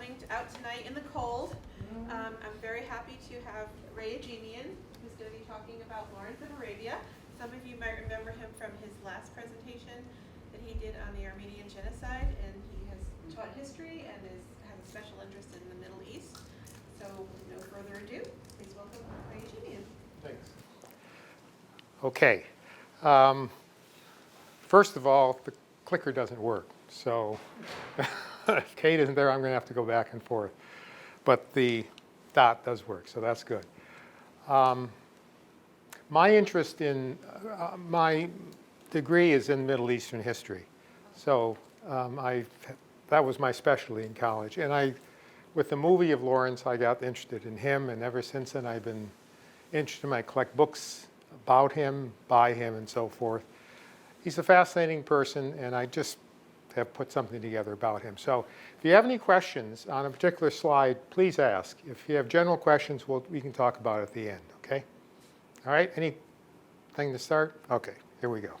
coming out tonight in the cold. I'm very happy to have Ray Ajemian, who's going to be talking about Lawrence of Arabia. Some of you might remember him from his last presentation that he did on the Armenian genocide, and he has taught history and has a special interest in the Middle East. So with no further ado, please welcome Ray Ajemian. Thanks. Okay. First of all, the clicker doesn't work. So if Kate isn't there, I'm going to have to go back and forth. But the dot does work, so that's good. My interest in, my degree is in Middle Eastern history. So that was my specialty in college. And with the movie of Lawrence, I got interested in him. And ever since then, I've been interested in him. I collect books about him, by him, and so forth. He's a fascinating person, and I just have put something together about him. So if you have any questions on a particular slide, please ask. If you have general questions, we can talk about it at the end, okay? All right, anything to start? Okay, here we go.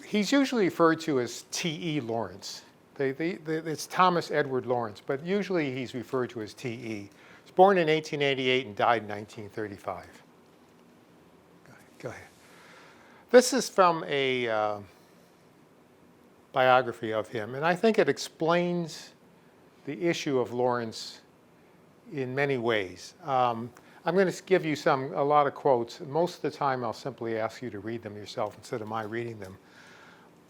He's usually referred to as T.E. Lawrence. It's Thomas Edward Lawrence, but usually he's referred to as T.E. He was born in 1888 and died in 1935. Go ahead. This is from a biography of him, and I think it explains the issue of Lawrence in many ways. I'm going to give you a lot of quotes. Most of the time, I'll simply ask you to read them yourself instead of my reading them.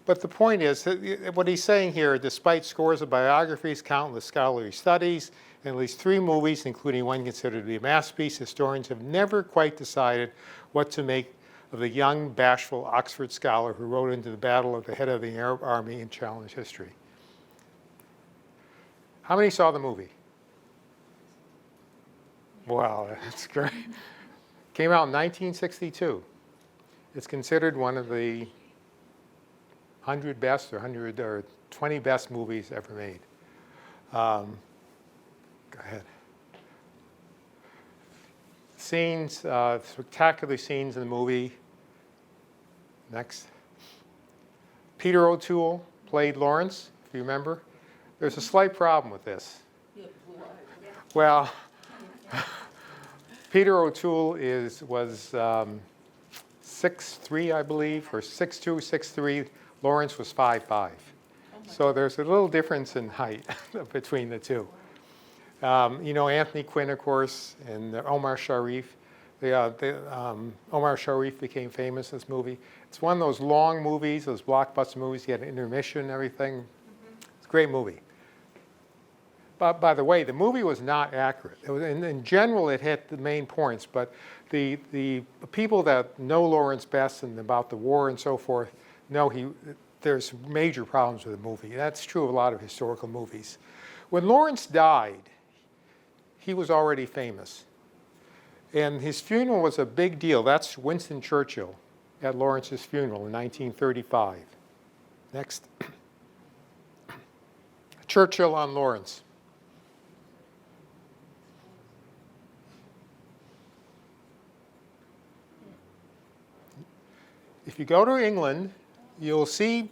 But the point is, that what he's saying here, despite scores of biographies, countless scholarly studies, and at least 3 movies, including one considered to be a masterpiece, historians have never quite decided what to make of the young, bashful Oxford scholar who rode into the battle at the head of the Arab army and challenged history. How many saw the movie? Wow, that's great. Came out in 1962. It's considered one of the 100 best or 20 best movies ever made. Go ahead. Scenes, spectacular scenes in the movie. Next. Peter O'Toole played Lawrence, if you remember. There's a slight problem with this. Well, Peter O'Toole was 6'3", I believe, or 6'2", 6'3". Lawrence was 5'5". So there's a little difference in height between the two. You know, Anthony Quinn, of course, and Omar Sharif. Omar Sharif became famous in this movie. It's one of those long movies, those blockbuster movies. You had an intermission and everything. It's a great movie. But by the way, the movie was not accurate. It was, in general, it hit the main points. But the people that know Lawrence best and about the war and so forth know there's major problems with the movie. That's true of a lot of historical movies. When Lawrence died, he was already famous. And his funeral was a big deal. That's Winston Churchill at Lawrence's funeral in 1935. Next. Churchill on Lawrence. If you go to England, you'll see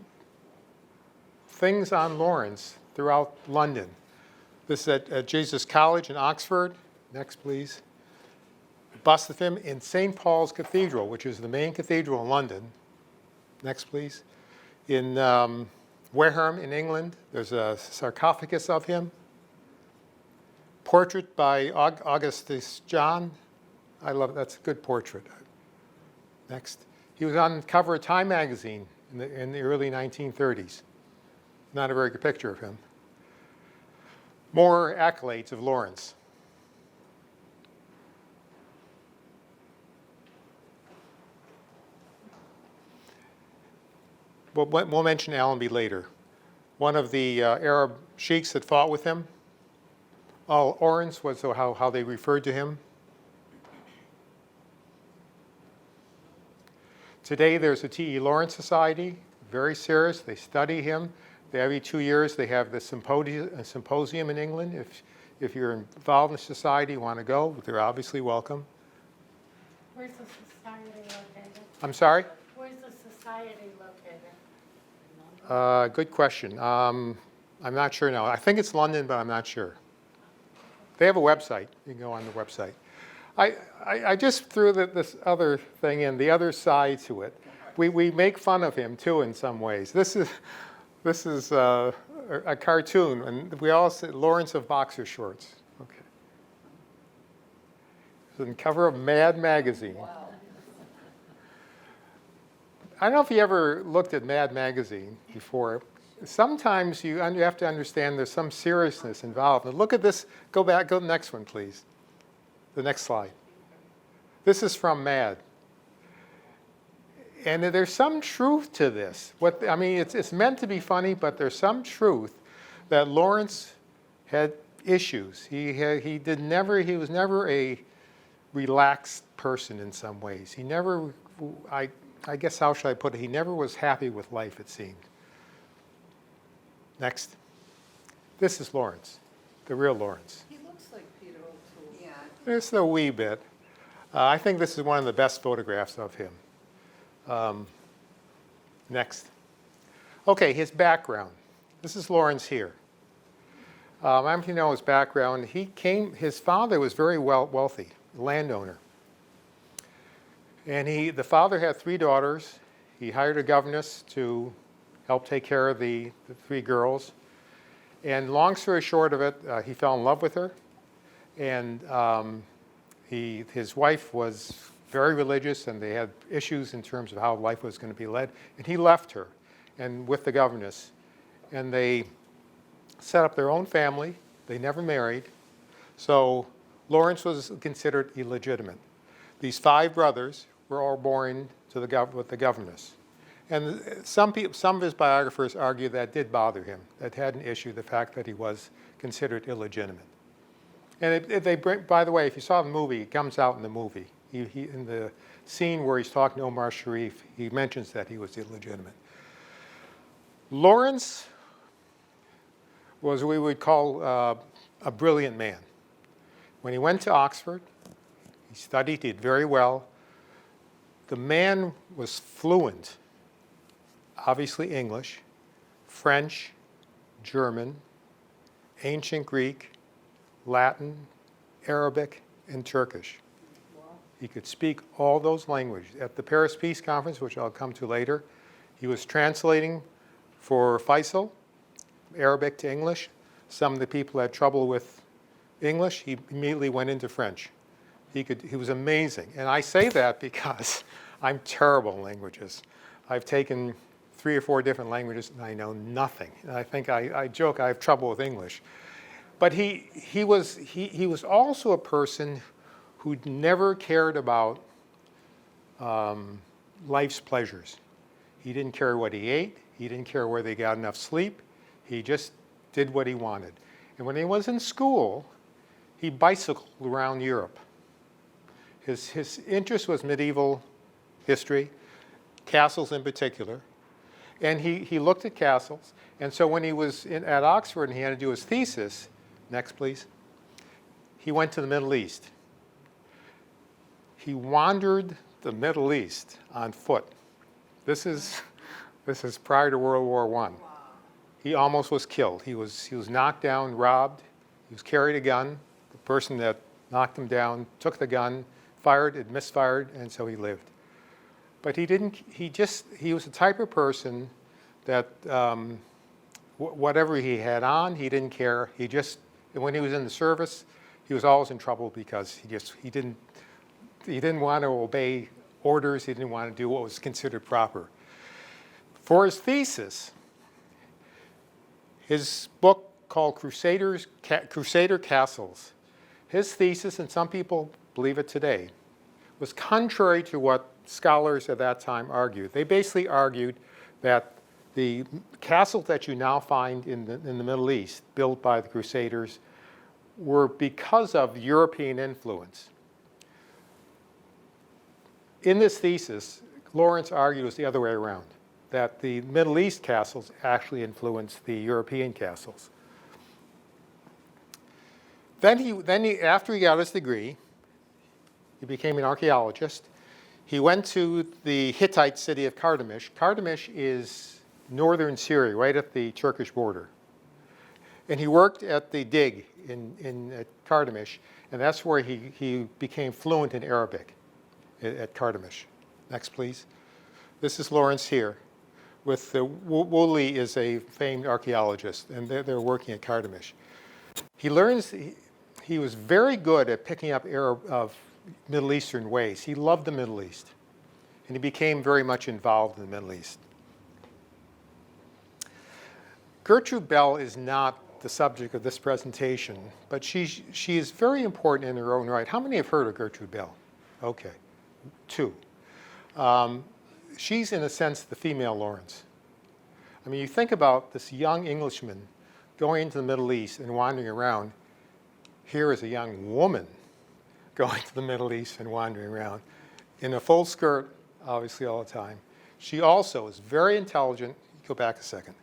things on Lawrence throughout London. This is at Jesus College in Oxford. Next, please. A bust of him in St. Paul's Cathedral, which is the main cathedral in London. Next, please. In Wareham in England, there's a sarcophagus of him. Portrait by Augustus John. I love it. That's a good portrait. Next. He was on the cover of Time magazine in the early 1930s. Not a very good picture of him. More accolades of Lawrence. We'll mention Allenby later. One of the Arab sheiks that fought with him. Lawrence was how they referred to him. Today there's a T.E. Lawrence Society, very serious. They study him. Every 2 years they have the symposium in England. If you're involved in the society, you want to go, they're obviously welcome. Where's the society located? I'm sorry? Where's the society located? Good question. I'm I'm not sure now. I think it's London, but I'm not sure. They have a website. You can go on the website. I just threw this other thing in, the other side to it. We make fun of him, too, in some ways. This is a cartoon, and we all say Lawrence of boxer shorts. Okay. It's on the cover of Mad magazine. Wow. I don't know if you ever looked at Mad magazine before. Sometimes you have to understand there's some seriousness involved. And look at this. Go to the next one, please. The next slide. This is from Mad. And there's some truth to this. It's meant to be funny, but there's some truth that Lawrence had issues. He was never a relaxed person in some ways. He never, I guess how should I put it? He never was happy with life, it seemed. Next. This is Lawrence, the real Lawrence. He looks like Peter O'Toole. Yeah. Just a wee bit. I think this is one of the best photographs of him. Next. Okay, his background. This is Lawrence here. I don't know if you know his background. His father was very wealthy, landowner. And the father had 3 daughters. He hired a governess to help take care of the 3 girls. And long story short of it, he fell in love with her. And his wife was very religious, and they had issues in terms of how life was going to be led. And he left her and with the governess. And they set up their own family. They never married. So Lawrence was considered illegitimate. These 5 brothers were all born with the governess. And some of his biographers argue that did bother him, that had an issue, the fact that he was considered illegitimate. And by the way, if you saw the movie, it comes out in the movie. In the scene where he's talking to Omar Sharif, he mentions that he was illegitimate. Lawrence was what we would call a brilliant man. When he went to Oxford, he studied, he did very well. The man was fluent, obviously English, French, German, ancient Greek, Latin, Arabic, and Turkish. He could speak all those languages. At the Paris Peace Conference, which I'll come to later, he was translating for Faisal, Arabic to English. Some of the people had trouble with English. He immediately went into French. He was amazing. And I say that because I'm terrible in languages. I've taken 3 or 4 different languages, and I know nothing. And I think I joke I have trouble with English. But he was also a person who never cared about life's pleasures. He didn't care what he ate. He didn't care whether he got enough sleep. He just did what he wanted. And when he was in school, he bicycled around Europe. His interest was medieval history, castles in particular. And he looked at castles. And so when he was at Oxford and he had to do his thesis, next please, he went to the Middle East. He wandered the Middle East on foot. This is prior to World War I. Wow. He almost was killed. He was knocked down, robbed. He was carried a gun. The person that knocked him down took the gun, fired, it misfired, and so he lived. But he was the type of person that whatever he had on, he didn't care. When he was in the service, he was always in trouble because he didn't want to obey orders. He didn't want to do what was considered proper. For his thesis, his book called Crusader Castles, his thesis, and some people believe it today, was contrary to what scholars at that time argued. They basically argued that the castles that you now find in the Middle East, built by the Crusaders, were because of European influence. In this thesis, Lawrence argued it was the other way around, that the Middle East castles actually influenced the European castles. After he got his degree, he became an archaeologist. He went to the Hittite city of Carchemish. Carchemish is northern Syria, right at the Turkish border. And he worked at the dig at Cartemish, and that's where he became fluent in Arabic at Cartemish. Next, please. This is Lawrence here. With Woolley is a famed archaeologist, and they're working at Cartemish. He was very good at picking up Middle Eastern ways. He loved the Middle East, and he became very much involved in the Middle East. Gertrude Bell is not the subject of this presentation, but she is very important in her own right. How many have heard of Gertrude Bell? Okay, 2. She's, in a sense, the female Lawrence. I mean, you think about this young Englishman going into the Middle East and wandering around. Here is a young woman going to the Middle East and wandering around in a full skirt, obviously, all the time. She also is very intelligent. Go back a second.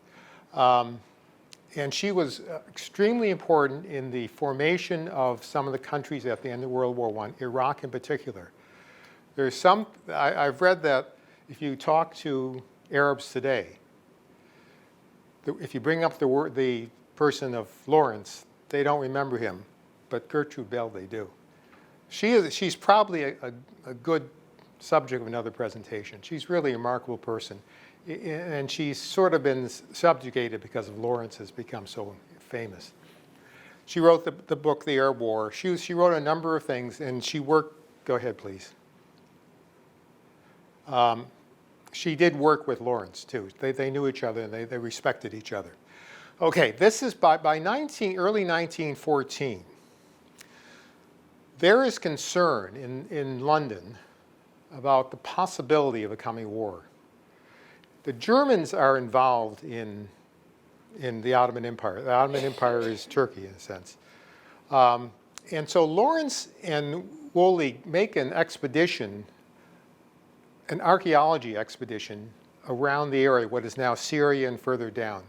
And she was extremely important in the formation of some of the countries at the end of World War I, Iraq in particular. I've read that if you talk to Arabs today, if you bring up the person of Lawrence, they don't remember him, but Gertrude Bell, they do. She's probably a good subject of another presentation. She's really a remarkable person. And she's sort of been subjugated because of Lawrence has become so famous. She wrote the book, The Arab War. She wrote a number of things, and she worked, go ahead, please. She did work with Lawrence, too. They knew each other, and they respected each other. Okay, this is by early 1914. There is concern in London about the possibility of a coming war. The Germans are involved in the Ottoman Empire. The Ottoman Empire is Turkey, in a sense. And so Lawrence and Woolley make an expedition, an archaeology expedition around the area, what is now Syria and further down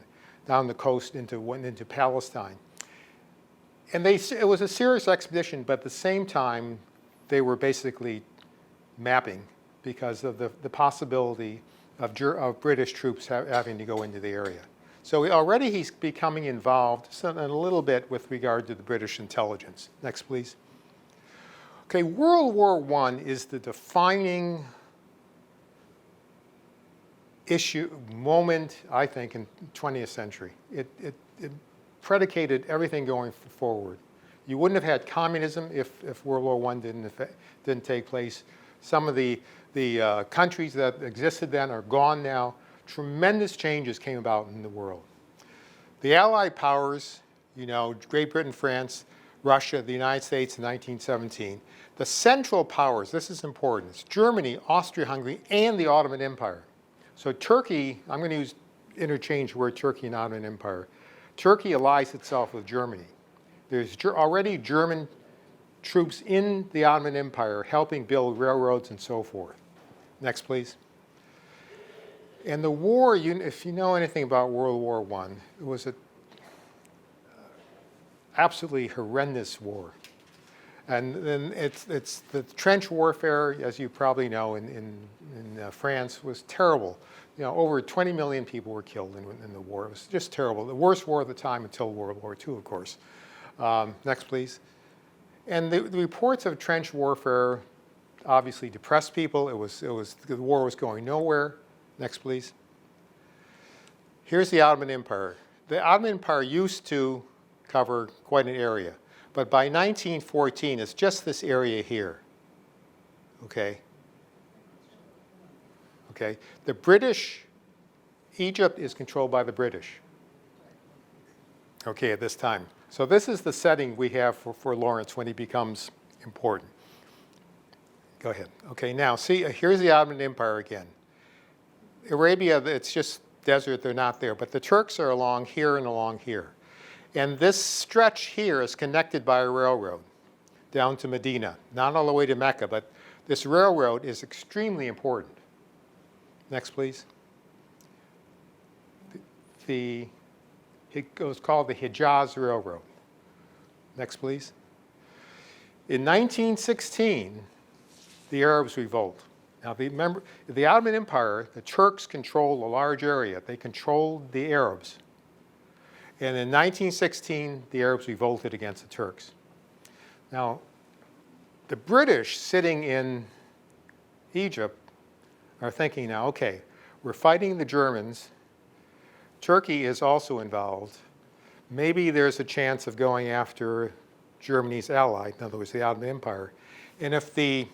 the coast into Palestine. And it was a serious expedition, but at the same time, they were basically mapping because of the possibility of British troops having to go into the area. So already he's becoming involved a little bit with regard to the British intelligence. Next, please. Okay, World War I is the defining moment, I think, in the 20th century. It predicated everything going forward. You wouldn't have had communism if World War I didn't take place. Some of the countries that existed then are gone now. Tremendous changes came about in the world. The Allied powers, Great Britain, France, Russia, the United States in 1917. The Central Powers, this is important, it's Germany, Austria-Hungary, and the Ottoman Empire. So Turkey, I'm going to use interchange the word Turkey and Ottoman Empire. Turkey allies itself with Germany. There's already German troops in the Ottoman Empire helping build railroads and so forth. Next, please. And the war, if you know anything about World War I, it was an absolutely horrendous war. And then it's the trench warfare, as you probably know, in France was terrible. Over 20 million people were killed in the war. It was just terrible. The worst war of the time until World War II, of course. Next, please. And the reports of trench warfare obviously depressed people. The war was going nowhere. Next, please. Here's the Ottoman Empire. The Ottoman Empire used to cover quite an area. But by 1914, it's just this area here, okay? Okay, the British, Egypt is controlled by the British, okay, at this time. So this is the setting we have for Lawrence when he becomes important. Go ahead. Okay, now see, here's the Ottoman Empire again. Arabia, it's just desert, they're not there, but the Turks are along here and along here. And this stretch here is connected by a railroad down to Medina, not all the way to Mecca, but this railroad is extremely important. Next, please. It was called the Hijaz Railroad. Next, please. In 1916, the Arabs revolt. Now, remember, the Ottoman Empire, the Turks controlled a large area. They controlled the Arabs. And in 1916, the Arabs revolted against the Turks. Now, the British sitting in Egypt are thinking now, okay, we're fighting the Germans. Turkey is also involved. Maybe there's a chance of going after Germany's ally, in other words, the Ottoman Empire. And if the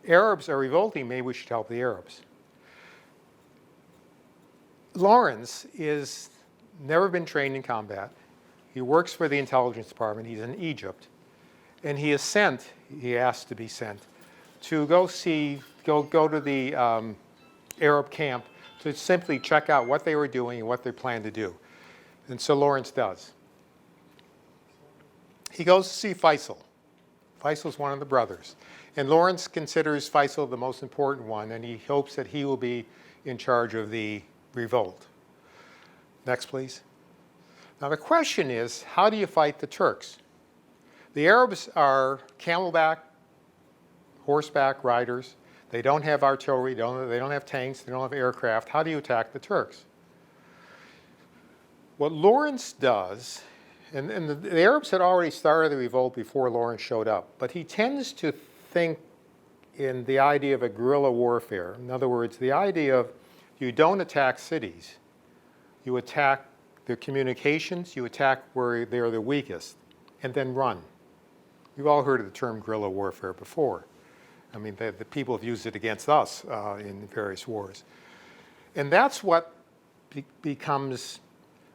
Arabs are revolting, maybe we should help the Arabs. Lawrence is never been trained in combat. He works for the intelligence department. He's in Egypt. And he is sent, he asked to be sent, to go to the Arab camp to simply check out what they were doing and what they planned to do. And so Lawrence does. He goes to see Faisal. Faisal's one of the brothers. And Lawrence considers Faisal the most important one, and he hopes that he will be in charge of the revolt. Next, please. Now the question is, how do you fight the Turks? The Arabs are camelback, horseback riders. They don't have artillery, they don't have tanks, they don't have aircraft. How do you attack the Turks? What Lawrence does, and the Arabs had already started the revolt before Lawrence showed up, but he tends to think in the idea of a guerrilla warfare. In other words, the idea of you don't attack cities, you attack their communications, you attack where they're the weakest, and then run. You've all heard of the term guerrilla warfare before. I mean, the people have used it against us in various wars. And that's what becomes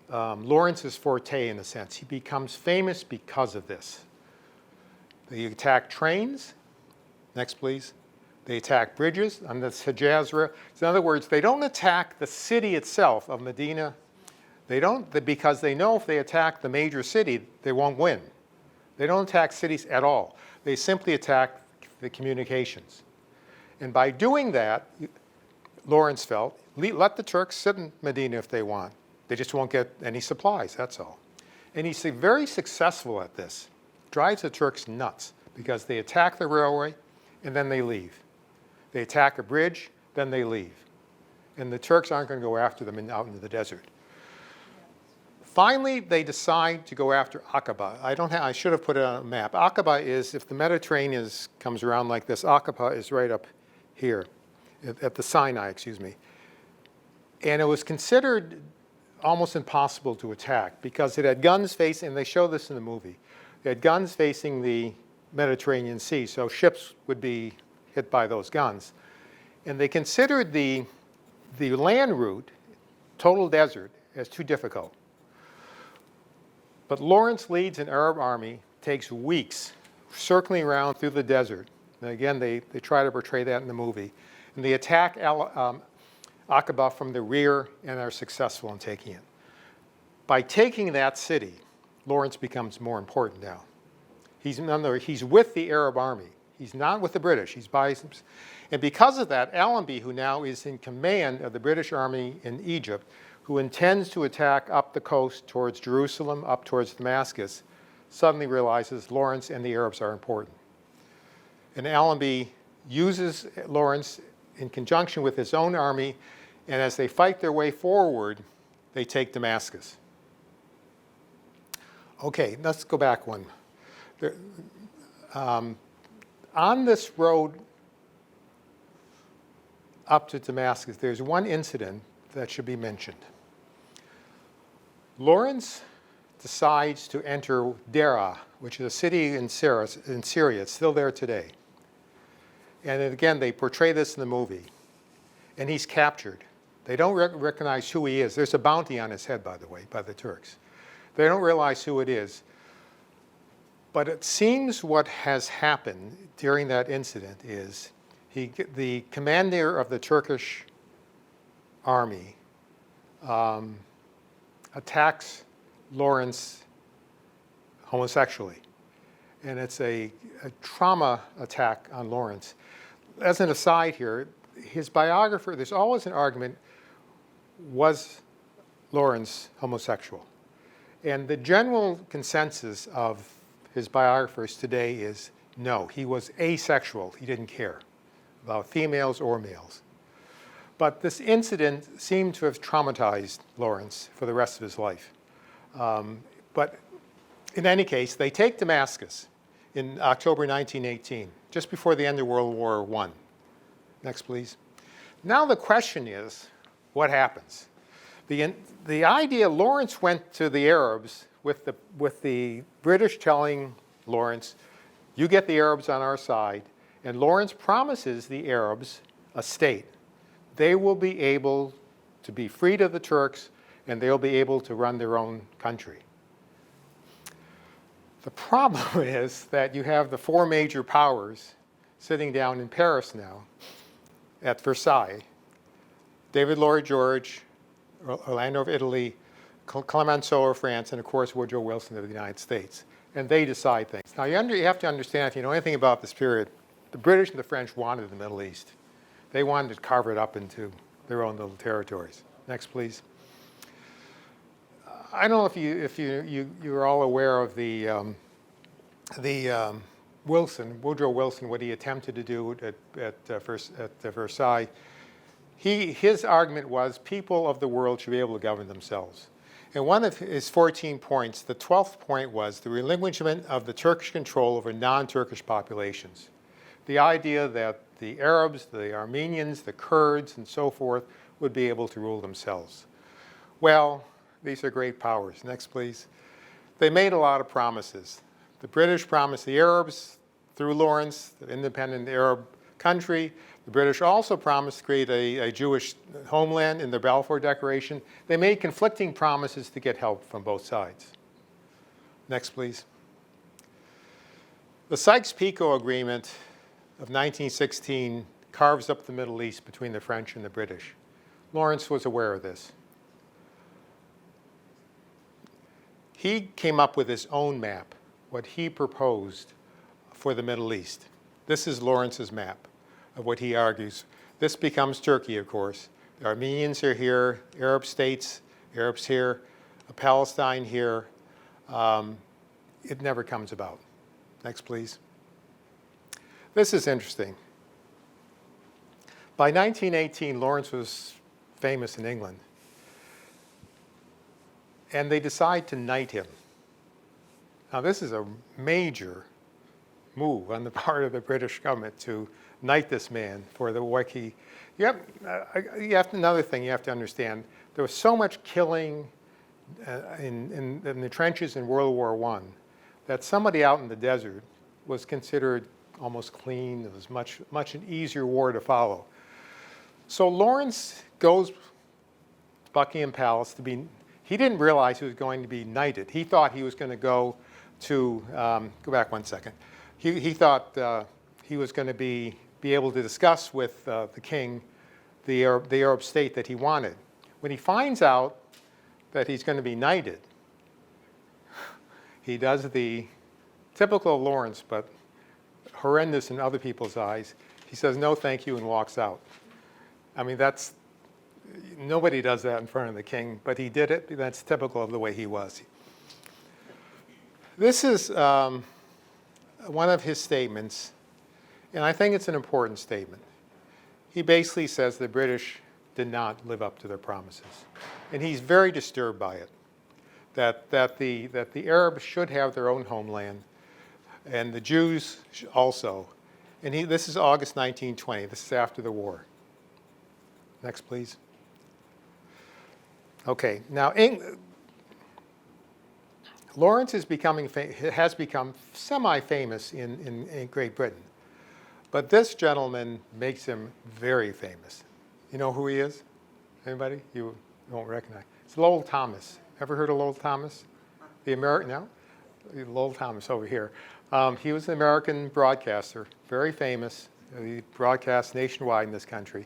Lawrence's forte in a sense. He becomes famous because of this. They attack trains. Next, please. They attack bridges on the Hejaz River. In other words, they don't attack the city itself of Medina. They don't, because they know if they attack the major city, they won't win. They don't attack cities at all. They simply attack the communications. And by doing that, Lawrence felt, let the Turks sit in Medina if they want. They just won't get any supplies, that's all. And he's very successful at this. Drives the Turks nuts because they attack the railway and then they leave. They attack a bridge, then they leave. And the Turks aren't going to go after them out into the desert. Finally, they decide to go after Aqaba. I should have put it on a map. Aqaba is, if the Mediterranean comes around like this, Aqaba is right up here, at the Sinai, excuse me. And it was considered almost impossible to attack because it had guns facing, and they show this in the movie, it had guns facing the Mediterranean Sea, so ships would be hit by those guns. And they considered the land route, total desert, as too difficult. But Lawrence leads an Arab army, takes weeks, circling around through the desert. And again, they try to portray that in the movie. And they attack Aqaba from the rear and are successful in taking it. By taking that city, Lawrence becomes more important now. He's with the Arab army. He's not with the British. He's by himself. And because of that, Allenby, who now is in command of the British army in Egypt, who intends to attack up the coast towards Jerusalem, up towards Damascus, suddenly realizes Lawrence and the Arabs are important. And Allenby uses Lawrence in conjunction with his own army, and as they fight their way forward, they take Damascus. Okay, let's go back one. On this road up to Damascus, there's one incident that should be mentioned. Lawrence decides to enter Deraa, which is a city in Syria. It's still there today. And again, they portray this in the movie. And he's captured. They don't recognize who he is. There's a bounty on his head, by the way, by the Turks. They don't realize who it is. But it seems what has happened during that incident is the commander of the Turkish army attacks Lawrence homosexually. And it's a trauma attack on Lawrence. As an aside here, his biographer, there's always an argument, was Lawrence homosexual? And the general consensus of his biographers today is no, he was asexual. He didn't care about females or males. But this incident seemed to have traumatized Lawrence for the rest of his life. But in any case, they take Damascus in October 1918, just before the end of World War I. Next, please. Now the question is, what happens? The idea, Lawrence went to the Arabs with the British telling Lawrence, you get the Arabs on our side, and Lawrence promises the Arabs a state. They will be able to be freed of the Turks, and they'll be able to run their own country. The problem is that you have the four major powers sitting down in Paris now at Versailles. David Lloyd George, Orlando of Italy, Clemenceau of France, and of course Woodrow Wilson of the United States. And they decide things. Now you have to understand, if you know anything about this period, the British and the French wanted the Middle East. They wanted to carve it up into their own little territories. Next, please. I don't know if you're all aware of Woodrow Wilson, what he attempted to do at Versailles. His argument was people of the world should be able to govern themselves. And one of his 14 points, the 12th point was the relinquishment of the Turkish control over non-Turkish populations. The idea that the Arabs, the Armenians, the Kurds, and so forth would be able to rule themselves. Well, these are great powers. Next, please. They made a lot of promises. The British promised the Arabs, through Lawrence, the independent Arab country. The British also promised to create a Jewish homeland in the Balfour Declaration. They made conflicting promises to get help from both sides. Next, please. The Sykes-Picot Agreement of 1916 carves up the Middle East between the French and the British. Lawrence was aware of this. He came up with his own map, what he proposed for the Middle East. This is Lawrence's map of what he argues. This becomes Turkey, of course. The Armenians are here, Arab states, Arabs here, Palestine here. It never comes about. Next, please. This is interesting. By 1918, Lawrence was famous in England. And they decide to knight him. Now, this is a major move on the part of the British government to knight this man for the work he... Another thing you have to understand, there was so much killing in the trenches in World War I that somebody out in the desert was considered almost clean. It was much an easier war to follow. So Lawrence goes to Buckingham Palace to be... He didn't realize he was going to be knighted. He thought he was going to go to... go back one second. He thought he was going to be able to discuss with the king the Arab state that he wanted. When he finds out that he's going to be knighted, he does the typical of Lawrence, but horrendous in other people's eyes. He says, no, thank you, and walks out. I mean, nobody does that in front of the king, but he did it. That's typical of the way he was. This is one of his statements, and I think it's an important statement. He basically says the British did not live up to their promises. And he's very disturbed by it, that the Arabs should have their own homeland, and the Jews also. And this is August 1920. This is after the war. Next, please. Okay, now Lawrence has become semi-famous in Great Britain. But this gentleman makes him very famous. You know who he is? Anybody? You won't recognize. It's Lowell Thomas. Ever heard of Lowell Thomas? The American, no? Lowell Thomas over here. He was an American broadcaster, very famous. He broadcast nationwide in this country.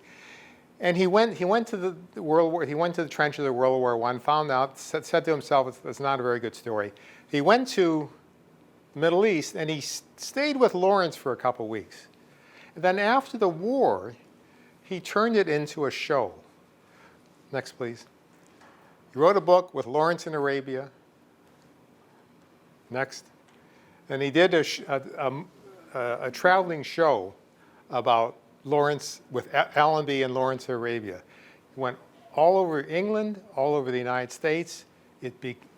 And he went to the World War. He went to the trenches of World War I. Found out, said to himself, "It's not a very good story." He went to the Middle East and he stayed with Lawrence for a couple weeks. And then after the war, he turned it into a show. Next, please. He wrote a book with Lawrence in Arabia. Next. And he did a traveling show about Lawrence, with Allenby and Lawrence of Arabia. He went all over England, all over the United States.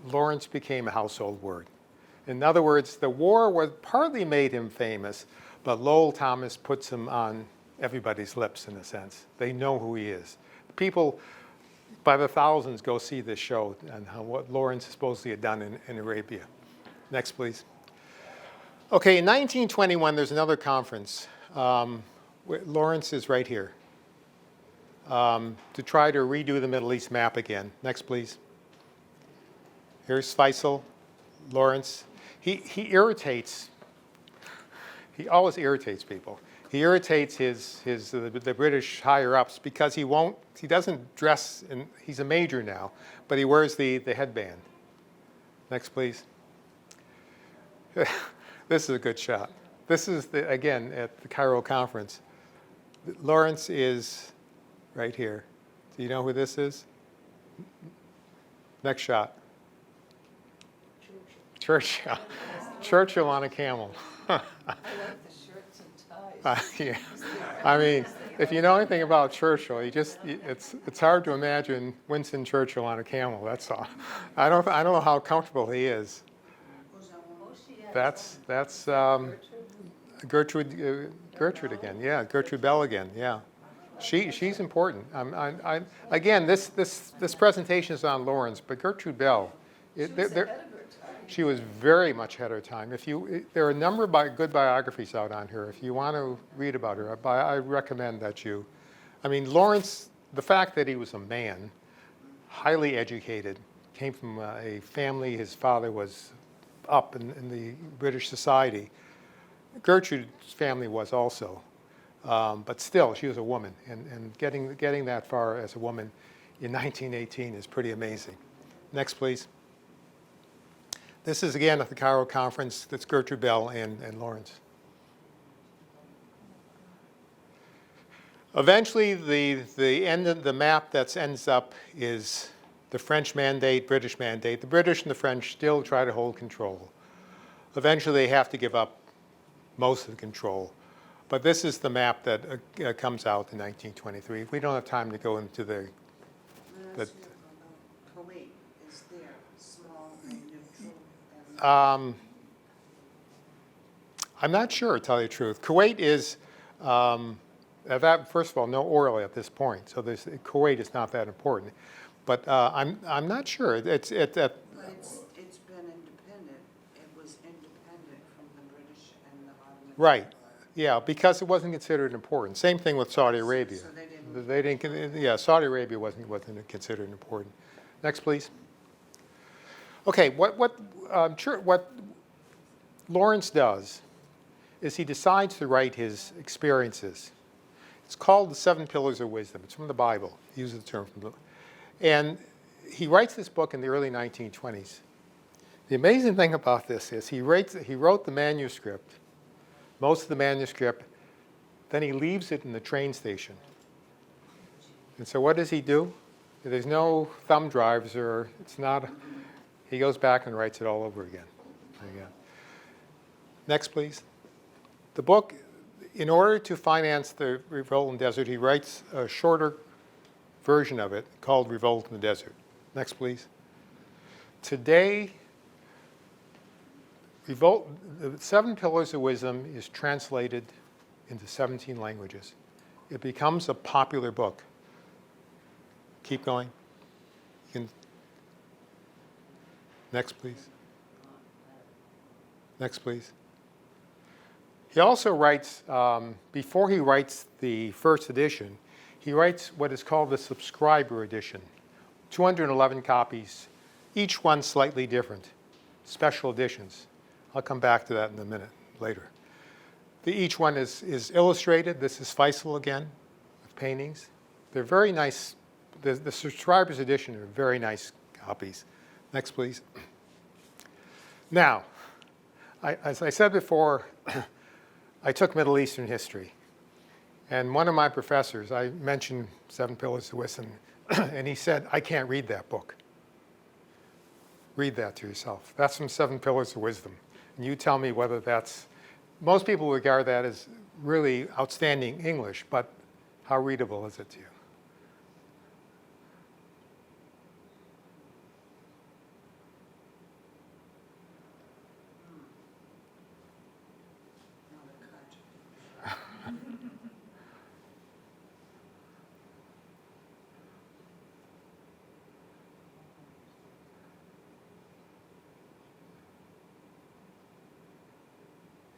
Lawrence became a household word. In other words, the war partly made him famous, but Lowell Thomas puts him on everybody's lips in a sense. They know who he is. People by the thousands go see this show and what Lawrence supposedly had done in Arabia. Next, please. Okay, in 1921, there's another conference. Lawrence is right here to try to redo the Middle East map again. Next, please. Here's Faisal, Lawrence. He irritates. He always irritates people. He irritates the British higher ups because he doesn't dress, he's a major now, but he wears the headband. Next, please. This is a good shot. This is, again, at the Cairo conference. Lawrence is right here. Do you know who this is? Next shot. Churchill. Churchill on a camel. I like the shirts and ties. Yeah. I mean, if you know anything about Churchill, it's hard to imagine Winston Churchill on a camel. That's all. I don't know how comfortable he is. That's Gertrude again. Yeah, Gertrude Bell again. Yeah, she's important. Again, this presentation is on Lawrence, but Gertrude Bell, she was very much ahead of her time. There are a number of good biographies out on her. If you want to read about her, I recommend that you. I mean, Lawrence, the fact that he was a man, highly educated, came from a family. His father was up in the British society. Gertrude's family was also, but still, she was a woman, and getting that far as a woman in 1918 is pretty amazing. Next, please. This is again at the Cairo conference. That's Gertrude Bell and Lawrence. Eventually, the end of the map that ends up is the French mandate, British mandate. The British and the French still try to hold control. Eventually, they have to give up most of the control. But this is the map that comes out in 1923. We don't have time to go into the Kuwait is there, small and neutral. I'm not sure, to tell you the truth. Kuwait is, first of all, no oil at this point. So Kuwait is not that important. But I'm not sure. But it's been independent. It was independent from the British and the Ottoman. Right. Yeah, because it wasn't considered important. Same thing with Saudi Arabia. So they didn't. Yeah, Saudi Arabia wasn't considered important. Next, please. Okay, what Lawrence does is he decides to write his experiences. It's called the 7 Pillars of Wisdom. It's from the Bible. He uses the term and he writes this book in the early 1920s. The amazing thing about this is he wrote the manuscript, most of the manuscript, then he leaves it in the train station. And so what does he do? There's no thumb drives he goes back and writes it all over again. Next, please. The book, in order to finance the Revolt in the Desert, he writes a shorter version of it called Revolt in the Desert. Next, please. Today, the 7 Pillars of Wisdom is translated into 17 languages. It becomes a popular book. Keep going. Next, please. Next, please. He also writes, before he writes the first edition, he writes what is called the subscriber edition. 211 copies, each one slightly different, special editions. I'll come back to that in a minute later. Each one is illustrated. This is Faisal again, with paintings. They're very nice. The subscriber's edition are very nice copies. Next, please. Now, as I said before, I took Middle Eastern history. And one of my professors, I mentioned 7 Pillars of Wisdom, and he said, I can't read that book. Read that to yourself. That's from 7 Pillars of Wisdom. And you tell me whether most people regard that as really outstanding English, but how readable is it to you? Not a cut.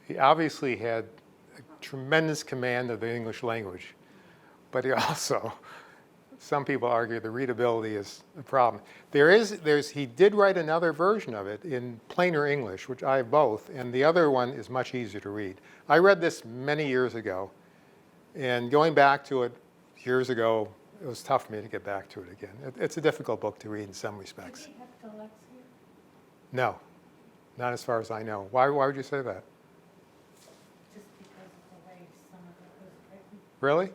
He obviously had a tremendous command of the English language, but he also, some people argue the readability is a problem. He did write another version of it in plainer English, which I have both, and the other one is much easier to read. I read this many years ago, and going back to it years ago, it was tough for me to get back to it again. It's a difficult book to read in some respects. Did he have dyslexia? No, not as far as I know. Why would you say that? Just because of the way some of it was written? Really?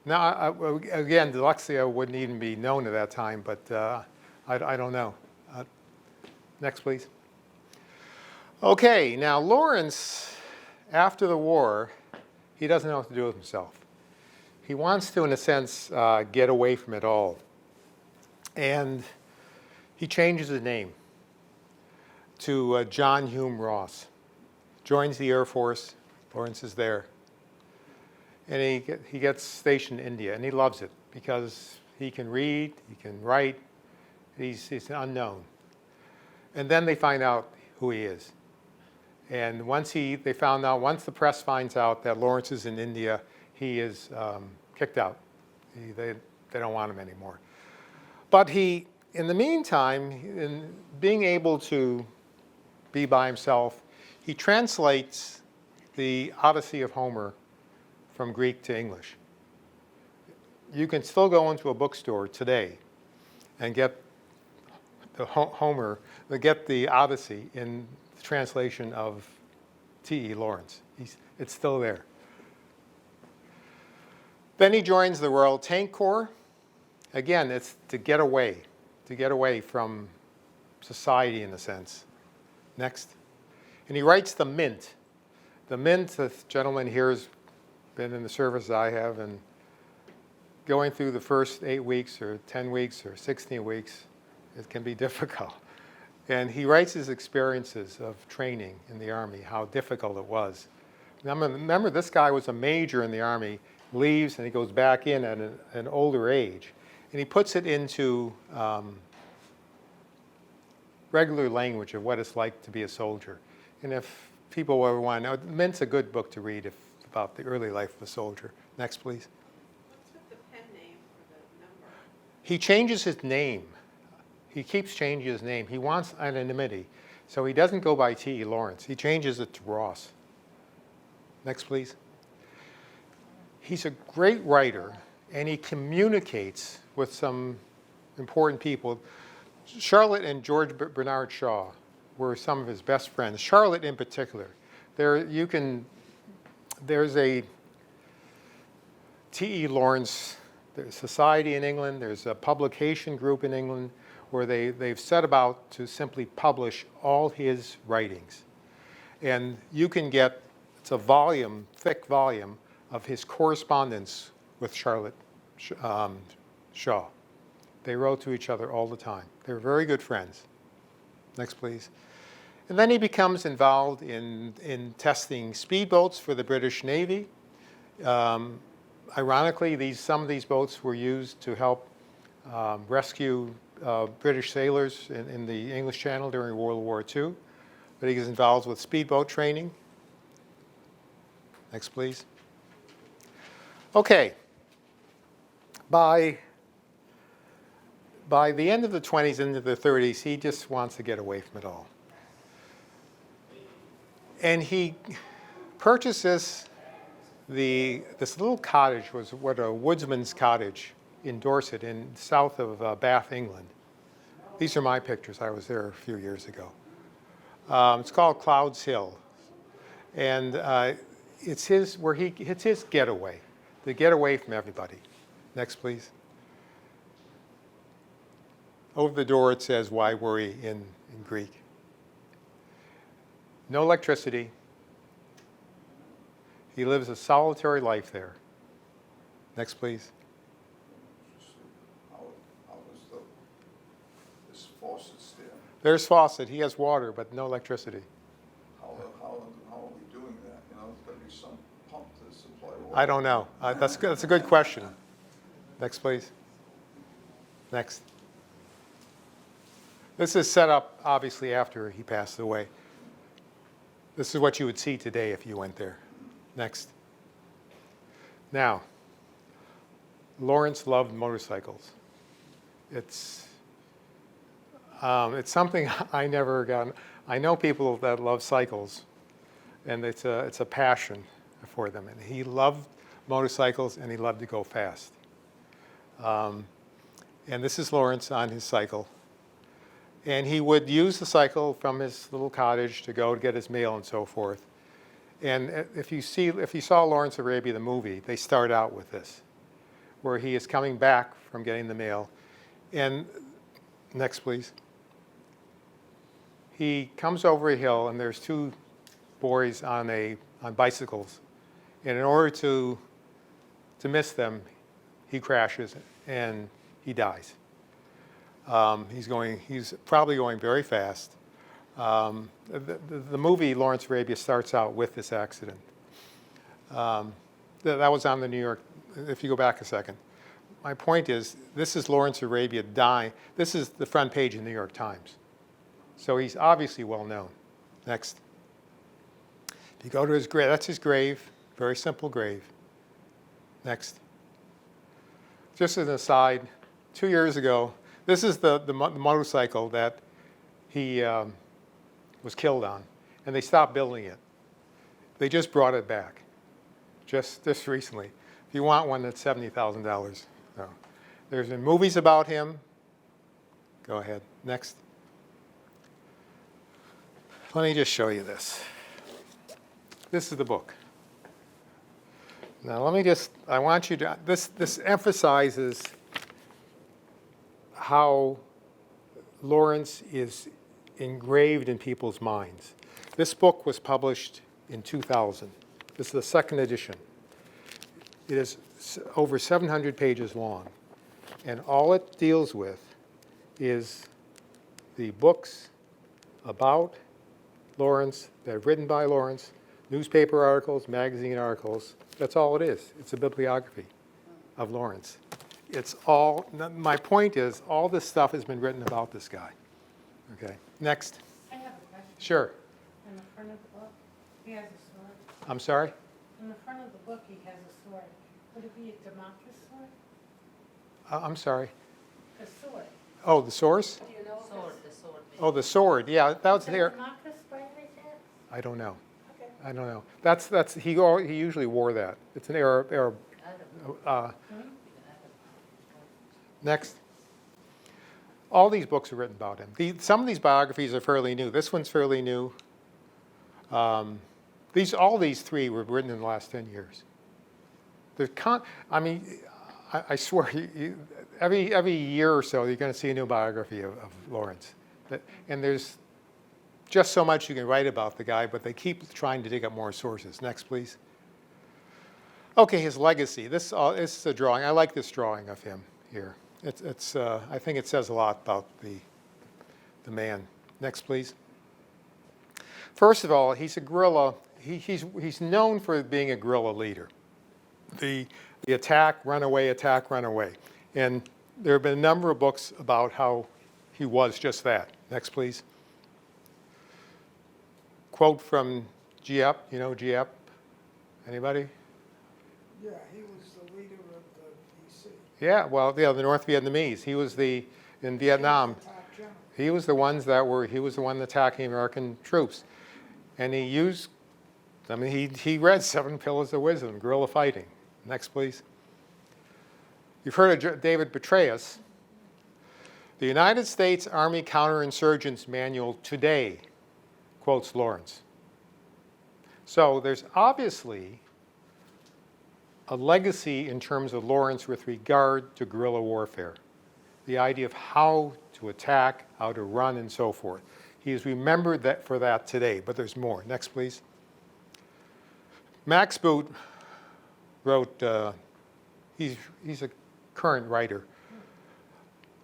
No, again, dyslexia wouldn't even be known at that time, but I don't know. Next, please. Okay, now Lawrence, after the war, he doesn't know what to do with himself. He wants to, in a sense, get away from it all. And he changes his name to John Hume Ross. Joins the Air Force. Lawrence is there. And he gets stationed in India, and he loves it because he can read, he can write, he's an unknown. And then they find out who he is. And once the press finds out that Lawrence is in India, he is kicked out. They don't want him anymore. But he, in the meantime, in being able to be by himself, he translates the Odyssey of Homer from Greek to English. You can still go into a bookstore today and get the Odyssey in the translation of T.E. Lawrence. It's still there. Then he joins the Royal Tank Corps. Again, it's to get away from society in a sense. Next. And he writes the Mint. The Mint, the gentleman here has been in the service I have, and going through the first 8 weeks or 10 weeks or 16 weeks, it can be difficult. And he writes his experiences of training in the Army, how difficult it was. Now, remember, this guy was a major in the Army, leaves, and he goes back in at an older age. And he puts it into regular language of what it's like to be a soldier. And if people ever want to know, Mint's a good book to read about the early life of a soldier. Next, please. What's with the pen name for the number? He changes his name. He keeps changing his name. He wants anonymity. So he doesn't go by T.E. Lawrence. He changes it to Ross. Next, please. He's a great writer, and he communicates with some important people. Charlotte and George Bernard Shaw were some of his best friends. Charlotte in particular. There's a T.E. Lawrence society in England. There's a publication group in England where they've set about to simply publish all his writings. And you can get, it's a volume, thick volume, of his correspondence with Charlotte Shaw. They wrote to each other all the time. They were very good friends. Next, please. And then he becomes involved in testing speedboats for the British Navy. Ironically, some of these boats were used to help rescue British sailors in the English Channel during World War II. But he was involved with speedboat training. Next, please. Okay. By the end of the 20s into the 30s, he just wants to get away from it all. And he purchases this little cottage, was what a woodsman's cottage in Dorset, in south of Bath, England. These are my pictures. I was there a few years ago. It's called Clouds Hill, and it's his getaway, to get away from everybody. Next, please. Over the door it says, "Why worry?" in Greek. No electricity. He lives a solitary life there. Next, please. How is this faucets there? There's Fawcett. He has water, but no electricity. How are we doing that? You know, there's got to be some pump to supply water. I don't know. That's a good question. Next, please. Next. This is set up, obviously, after he passed away. This is what you would see today if you went there. Next. Now, Lawrence loved motorcycles. It's something I never got. I know people that love cycles, and it's a passion for them. And he loved motorcycles, and he loved to go fast. And this is Lawrence on his cycle. And he would use the cycle from his little cottage to go to get his mail and so forth. And if you saw Lawrence of Arabia, the movie, they start out with this, where he is coming back from getting the mail. And next, please. He comes over a hill, and there's two boys on bicycles. And in order to miss them, he crashes and he dies. He's probably going very fast. The movie Lawrence of Arabia starts out with this accident. That was on the New York, if you go back a second. My point is, this is Lawrence of Arabia dying. This is the front page of the New York Times. So he's obviously well known. Next. If you go to his grave, that's his grave, very simple grave. Next. Just as an aside, 2 years ago, this is the motorcycle that he was killed on, and they stopped building it. They just brought it back, just recently. If you want one, that's $70,000. So, there's been movies about him. Go ahead. Next. Let me just show you this. This is the book. Now, I want you to, this emphasizes how Lawrence is engraved in people's minds. This book was published in 2000. This is the second edition. It is over 700 pages long, and all it deals with is the books about Lawrence that are written by Lawrence, newspaper articles, magazine articles. That's all it is. It's a bibliography of Lawrence. My point is, all this stuff has been written about this guy. Okay, next. I have a question. Sure. In the front of the book, he has a sword. I'm sorry? In the front of the book, he has a sword. Would it be a Damascus sword? I'm sorry. A sword. Oh, the source? Do you know? Sword, the sword. Oh, the sword. Yeah, that was Is it there. Damascus by any chance? I don't know. Okay. I don't know. He usually wore that. It's an Arab. I don't know. Next. All these books are written about him. Some of these biographies are fairly new. This one's fairly new. All these three were written in the last 10 years. I swear, every year or so, you're going to see a new biography of Lawrence. And there's just so much you can write about the guy, but they keep trying to dig up more sources. Next, please. Okay, his legacy. This is a drawing. I like this drawing of him here. I think it says a lot about the man. Next, please. First of all, he's a guerrilla. He's known for being a guerrilla leader. The attack, run away, and there have been a number of books about how he was just that. Next, please. Quote from Giep. You know Giep? Anybody? Yeah, he was the leader of the DC. Yeah, well, the North Vietnamese. He was in Vietnam. Top general. He was the one attacking American troops. And he read 7 Pillars of Wisdom, guerrilla fighting. Next, please. You've heard of David Petraeus. The United States Army Counterinsurgents Manual today quotes Lawrence. So there's obviously a legacy in terms of Lawrence with regard to guerrilla warfare. The idea of how to attack, how to run, and so forth. He is remembered for that today, but there's more. Next, please. Max Boot wrote, he's a current writer.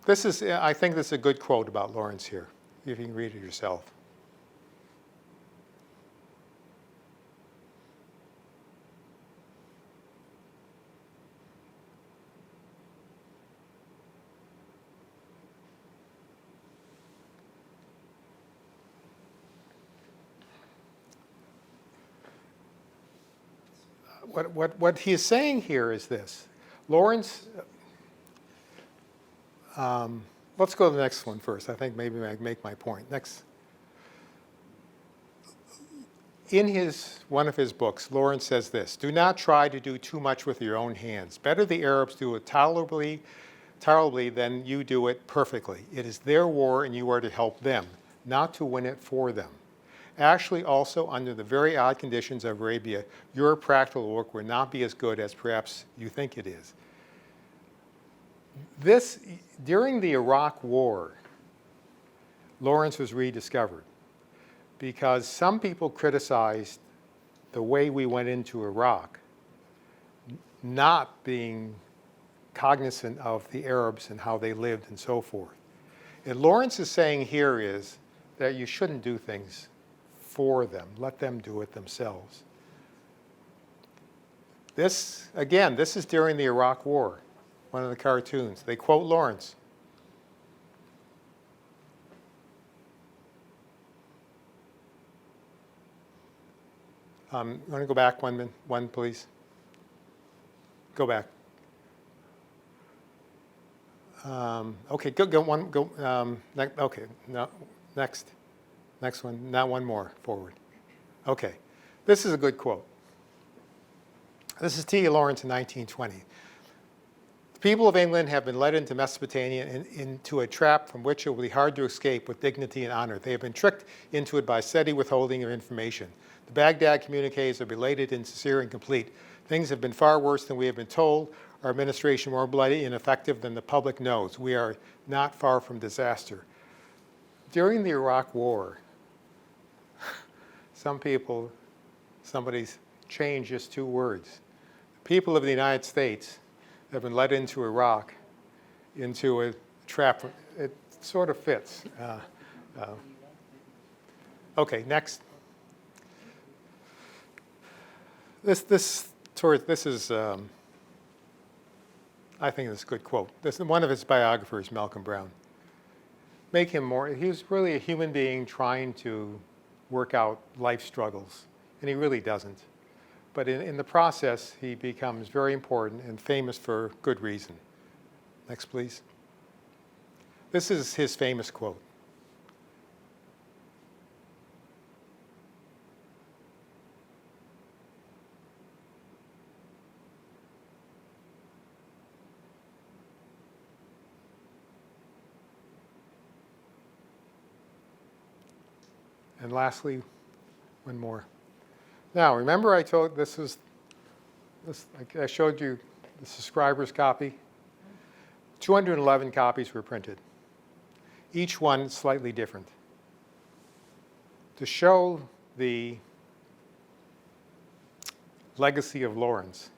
I think this is a good quote about Lawrence here, if you can read it yourself. What he's saying here is this. Lawrence, let's go to the next one first. I think maybe I make my point. Next. In one of his books, Lawrence says this: do not try to do too much with your own hands. Better the Arabs do it tolerably than you do it perfectly. It is their war and you are to help them, not to win it for them. Actually, also, under the very odd conditions of Arabia, your practical work will not be as good as perhaps you think it is. During the Iraq War, Lawrence was rediscovered because some people criticized the way we went into Iraq, not being cognizant of the Arabs and how they lived and so forth. And Lawrence is saying here is that you shouldn't do things for them. Let them do it themselves. This is during the Iraq War, one of the cartoons. They quote Lawrence. You want to go back one, please? Go back. Okay, go one. Okay, no, next. Next one, now one more forward. Okay, this is a good quote. This is T. Lawrence in 1920. The people of England have been led into Mesopotamia into a trap from which it will be hard to escape with dignity and honor. They have been tricked into it by steady withholding of information. The Baghdad communiques are belated, insincere, and complete. Things have been far worse than we have been told. Our administration more bloody and ineffective than the public knows. We are not far from disaster. During the Iraq War, somebody's changed just two words. The people of the United States have been led into Iraq, into a trap. It sort of fits. Okay, next. This is, I think this is a good quote. This is one of his biographers, Malcolm Brown. He was really a human being trying to work out life struggles, and he really doesn't. But in the process, he becomes very important and famous for good reason. Next, please. This is his famous quote. And lastly, one more. Now, remember I told I showed you the subscriber's copy? 211 copies were printed, each one slightly different. To show the legacy of Lawrence,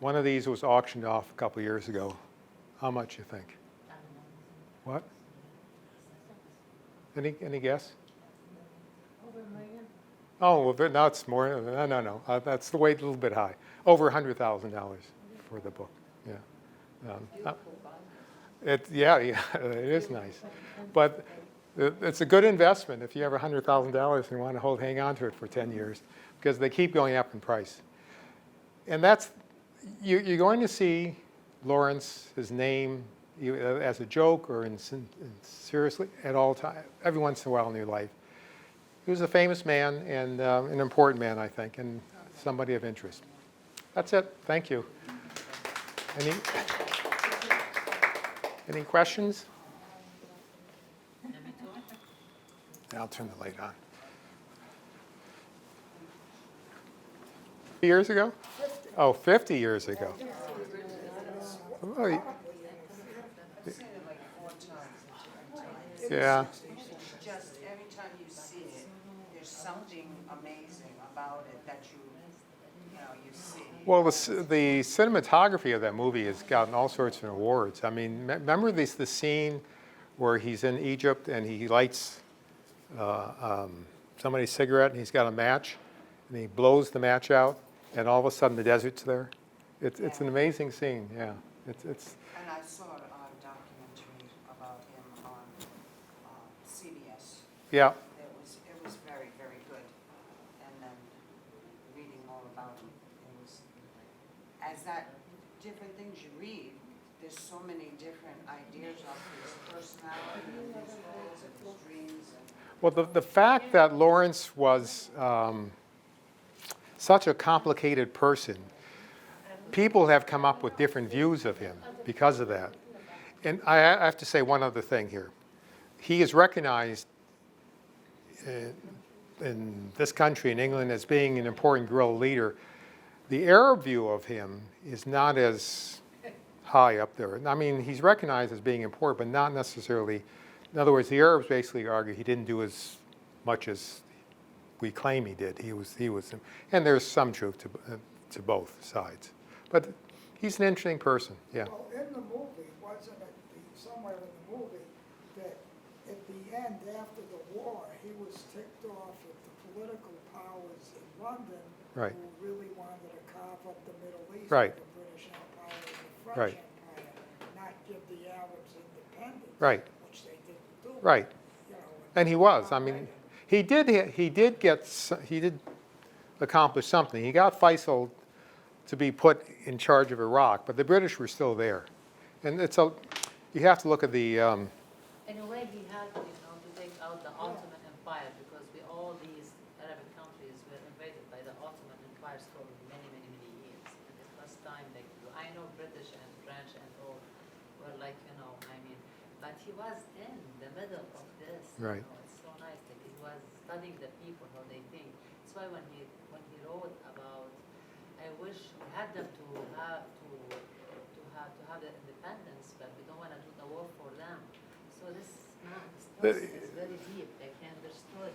one of these was auctioned off a couple years ago. How much you think? What? Any guess? Over $1 million? Oh, well, now it's more. No. That's the weight a little bit high. Over $100,000 for the book. Yeah. It is nice, but it's a good investment if you have $100,000 and you want to hang on to it for 10 years, because they keep going up in price. And you're going to see Lawrence, his name, as a joke or seriously at all times, every once in a while in your life. He was a famous man and an important man, I think, and somebody of interest. That's it. Thank you. Any questions? I'll turn the light on. Years ago? 50 years ago. Oh, I've seen it like 4 times. yeah. Just every time you see it, there's something amazing about it that you see? Well, the cinematography of that movie has gotten all sorts of awards. I mean, remember the scene where he's in Egypt and he lights somebody's cigarette and he's got a match and he blows the match out and all of a sudden the desert's there? It's an amazing scene, yeah. It's And I saw a documentary about him on CBS. yeah, It was very, very good. And then reading more about him, it was, as that different things you read, there's so many different ideas of his personality and his goals and his dreams. well, the fact that Lawrence was such a complicated person, people have come up with different views of him because of that. And I have to say one other thing here. He is recognized in this country, in England, as being an important guerrilla leader. The Arab view of him is not as high up there. I mean, he's recognized as being important, but not necessarily. In other words, the Arabs basically argue he didn't do as much as we claim he did. He was, and there's some truth to both sides. But he's an interesting person, yeah. Well, in the movie, wasn't it somewhere in the movie, that at the end, after the war, he was ticked off at the political powers in London Right. who really wanted to carve up the Middle East Right. with the British Empire and the French Right. Empire, not give the Arabs independence, Right. which they didn't do. Right. You know, And he was. I mean, he did accomplish something. He got Faisal to be put in charge of Iraq, but the British were still there. And you have to look at the, In a way, he had, to take out the Ottoman Empire because all these Arabic countries were invaded by the Ottoman empires for many, many, many years. And it was time they could do. I know British and French and all were like, but he was in the middle of this. Right. It's so nice that he was studying the people, how they think. That's why when he wrote about, I wish we had them to have the independence, but we don't want to do the war for them. So this person is very deep. They can understood,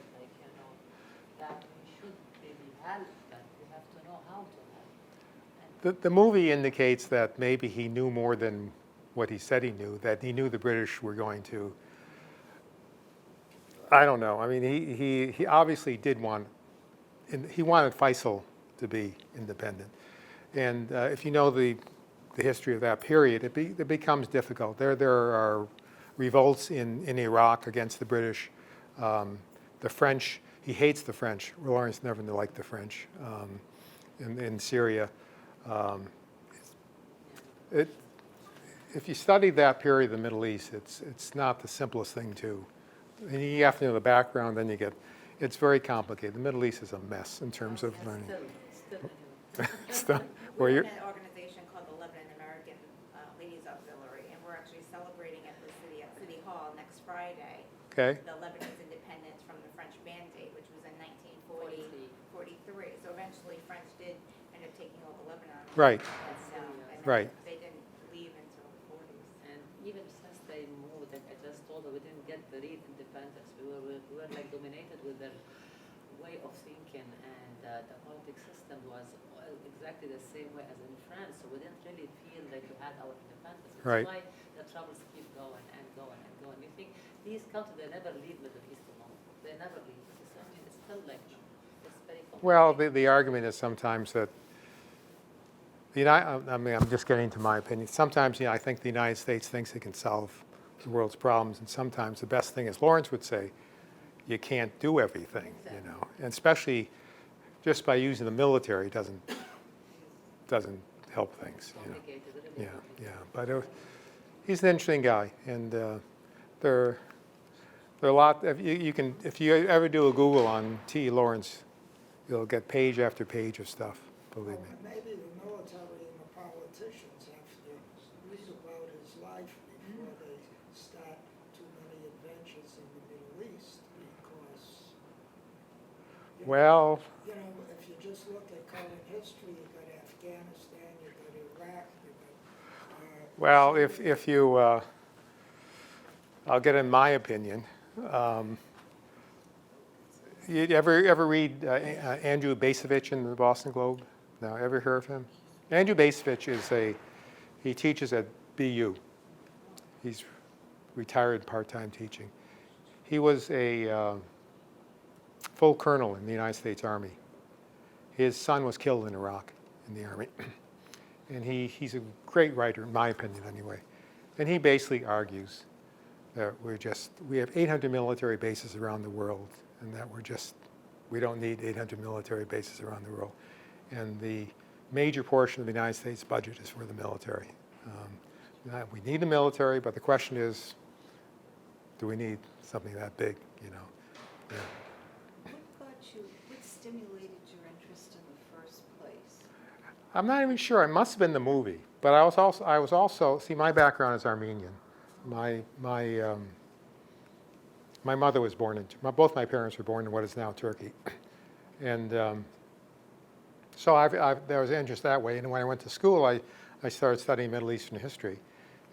that we should maybe help, but we have to know how to help. the movie indicates that maybe he knew more than what he said he knew, that he knew the British were going to, I don't know. I mean, he obviously did he wanted Faisal to be independent. And if you know the history of that period, it becomes difficult. There are revolts in Iraq against the British. The French, he hates the French. Lawrence never liked the French in Syria. If you study that period of the Middle East, it's not the simplest thing to. And you have to know the background, then you get. It's very complicated. The Middle East is a mess in terms of learning. Still. Where We're you're, in an organization called the Lebanon American Ladies Auxiliary, and we're actually celebrating at City Hall next Friday. okay, The Lebanon's independence from the French Mandate, which was in 1943. So eventually, French did end up taking over Lebanon. Right. And Right. They didn't leave until the 40s. And even since they moved, like I just told her, we didn't get the real independence. We were like dominated with their way of thinking, and the politics system was exactly the same way as in France. So we didn't really feel like we had our independence. That's Right. why the troubles keep going and going and going. You think these countries, they never leave Middle East alone. They never leave. It's still like, it's very complicated. well, the argument is sometimes that I'm just getting to my opinion. Sometimes, I think the United States thinks it can solve the world's problems, and sometimes the best thing, as Lawrence would say, you can't do everything, and especially just by using the military doesn't help things. Complicated, really Yeah, complicated. but he's an interesting guy, and there are a lot. If you ever do a Google on T. Lawrence, you'll get page after page of stuff. Believe me. Maybe the military and the politicians have to read about his life before they start too many adventures in the Middle East, because, Well, if you just look at current history, you got Afghanistan, you got Iraq, you got. well, if you, I'll get in my opinion. You ever read Andrew Bacevich in the Boston Globe? No, ever heard of him? Andrew Bacevich he teaches at BU. He's retired part-time teaching. He was a full colonel in the United States Army. His son was killed in Iraq in the Army. And he's a great writer, in my opinion anyway. And he basically argues that we have 800 military bases around the world, and that we don't need 800 military bases around the world. And the major portion of the United States budget is for the military. We need the military, but the question is, do we need something that big, you know? Yeah. What stimulated your interest in the first place? I'm not even sure. It must have been the movie. But I was also see, my background is Armenian. My mother was born both my parents were born in what is now Turkey. And so there was interest that way. And when I went to school, I started studying Middle Eastern history.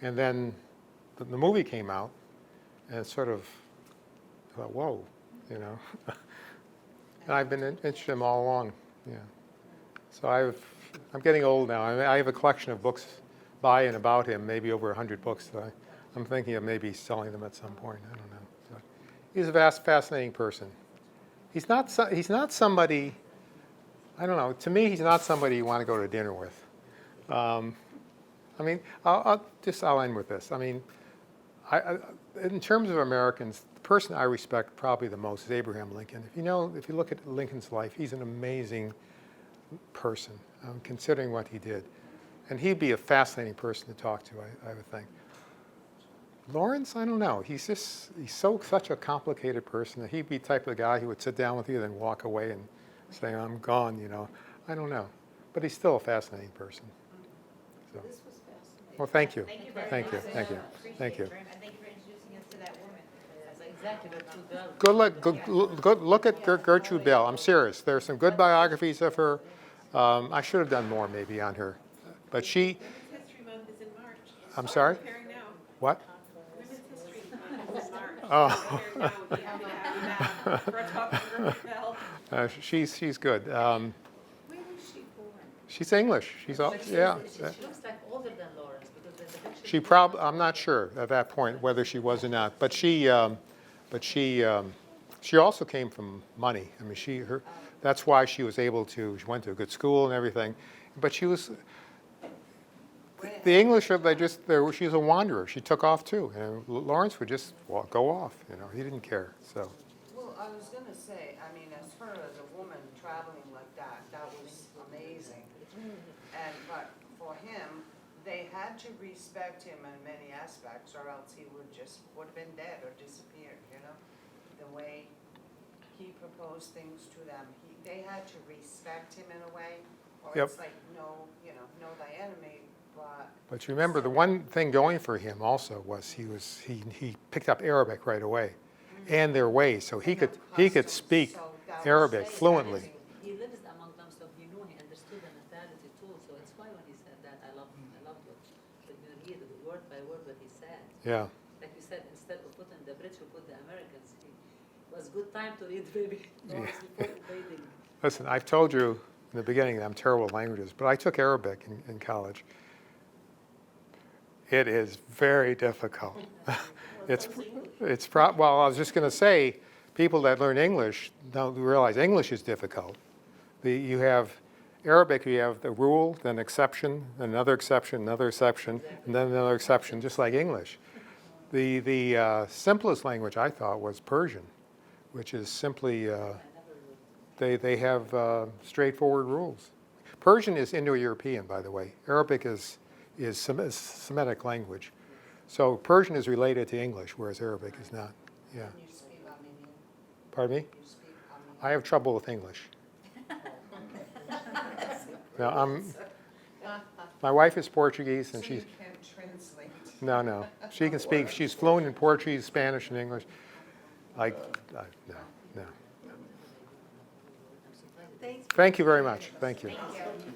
And then the movie came out, and it sort of thought, whoa, you know. And I've been interested in him all along, yeah. So I'm getting old now. I have a collection of books by and about him, maybe over 100 books. That I'm thinking of maybe selling them at some point. I don't know. But he's a fascinating person. He's not somebody, I don't know, to me he's not somebody you want to go to dinner with. I mean, I'll end with this. I mean, in terms of Americans, the person I respect probably the most is Abraham Lincoln. If you look at Lincoln's life, he's an amazing person, considering what he did. And he'd be a fascinating person to talk to, I would think. Lawrence, I don't know. He's such a complicated person that he'd be the type of guy who would sit down with you, then walk away and say, I'm gone, you know. I don't know. But he's still a fascinating person. So. This was fascinating. Well, thank you. Thank you very Thank you. much. Thank you. Appreciate Thank you. it very much. And thank you for introducing us to that woman. That's exactly what you do. Good look at Gertrude Bell. I'm serious. There are some good biographies of her. I should have done more maybe on her. But she, Women's History Month is in March. I'm sorry? Preparing now. What? Women's History Month is in March. Oh. Preparing now would be happy to have you back for a talk with Gertrude Bell. She's good. Where was she born? She's English. She's all, yeah. She looks like older than Lawrence because there's a picture. She I'm not sure at that point whether she was or not. But she also came from money. I mean, that's why she was able to. She went to a good school and everything. But she was. The English, she was a wanderer. She took off too. And Lawrence would just go off. You know, he didn't care. So. Well, I was gonna say, I mean, as far as a woman traveling like that was amazing. But for him, they had to respect him in many aspects, or else he would have been dead or disappeared, you know? The way he proposed things to them, they had to respect him in a way, or Yep. it's like, know thy enemy, but. But you remember the one thing going for him also was he picked up Arabic right away, and their ways, so he could speak Arabic fluently. He lives among them, so he knew, he understood the mentality too. So it's why when he said that, I loved what he did, word by word what he said. Yeah. Like you said, instead of putting the British, we put the Americans. It was good time to read maybe before invading. Listen, I've told you in the beginning that I'm terrible at languages, but I took Arabic in college. It is very difficult. Well, I was just going to say, people that learn English don't realize English is difficult. You have Arabic, you have the rule, then exception, another exception, and then another exception, just like English. The simplest language I thought was Persian, which is simply, they have straightforward rules. Persian is Indo-European, by the way. Arabic is Semitic language. So Persian is related to English, whereas Arabic is not. Yeah. Can you speak Armenian? Pardon me? You speak Armenian? I have trouble with English. Now, my wife is Portuguese, and So she's you can't translate. no. She can speak. She's fluent in Portuguese, Spanish, and English. No. Thanks. Thank you very much. Thank you. Thank you.